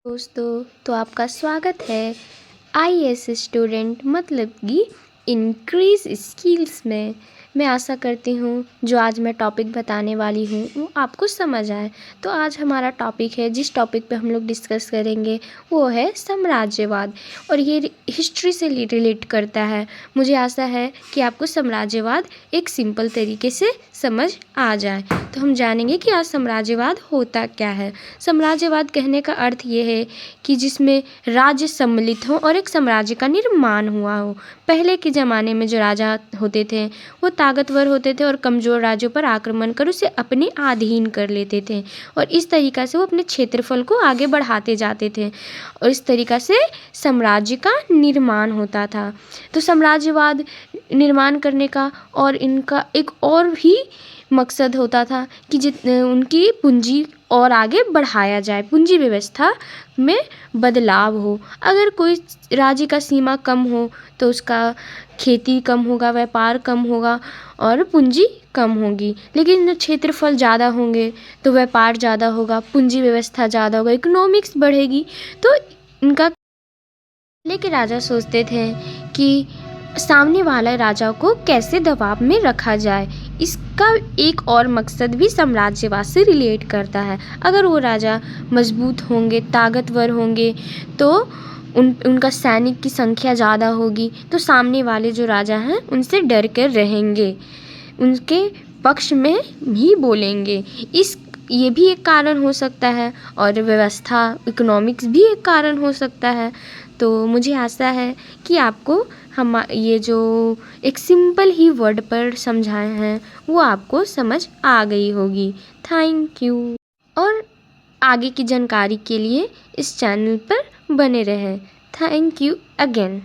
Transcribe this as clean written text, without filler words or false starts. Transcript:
दोस्तों, तो आपका स्वागत है आईएएस स्टूडेंट मतलब कि इंक्रीज स्किल्स में। मैं आशा करती हूँ जो आज मैं टॉपिक बताने वाली हूँ वो आपको समझ आए। तो आज हमारा टॉपिक है, जिस टॉपिक पे हम लोग डिस्कस करेंगे वो है साम्राज्यवाद, और ये हिस्ट्री से रिलेट करता है। मुझे आशा है कि आपको साम्राज्यवाद एक सिंपल तरीके से समझ आ जाए। तो हम जानेंगे कि आज साम्राज्यवाद होता क्या है। साम्राज्यवाद कहने का अर्थ ये है कि जिसमें राज्य सम्मिलित हो और एक साम्राज्य का निर्माण हुआ हो। पहले के ज़माने में जो राजा होते थे वो ताकतवर होते थे और कमज़ोर राज्यों पर आक्रमण कर उसे अपने अधीन कर लेते थे, और इस तरीक़ा से वो अपने क्षेत्रफल को आगे बढ़ाते जाते थे, और इस तरीक़ा से साम्राज्य का निर्माण होता था। तो साम्राज्यवाद निर्माण करने का और इनका एक और भी मकसद होता था कि उनकी पूंजी और आगे बढ़ाया जाए, पूंजी व्यवस्था में बदलाव हो। अगर कोई राज्य का सीमा कम हो तो उसका खेती कम होगा, व्यापार कम होगा और पूंजी कम होगी। लेकिन क्षेत्रफल ज़्यादा होंगे तो व्यापार ज़्यादा होगा, पूंजी व्यवस्था ज़्यादा होगा, इकोनॉमिक्स बढ़ेगी। तो इनका पहले के राजा सोचते थे कि सामने वाला राजा को कैसे दबाव में रखा जाए। इसका एक और मकसद भी साम्राज्यवाद से रिलेट करता है। अगर वो राजा मजबूत होंगे, ताकतवर होंगे तो उनका सैनिक की संख्या ज़्यादा होगी, तो सामने वाले जो राजा हैं उनसे डर कर रहेंगे, उनके पक्ष में ही बोलेंगे। ये भी एक कारण हो सकता है, और व्यवस्था इकोनॉमिक्स भी एक कारण हो सकता है। तो मुझे आशा है कि आपको हम ये जो एक सिंपल ही वर्ड पर समझाए हैं वो आपको समझ आ गई होगी। Thank you. और आगे की जानकारी के लिए इस चैनल पर बने रहें। Thank you again.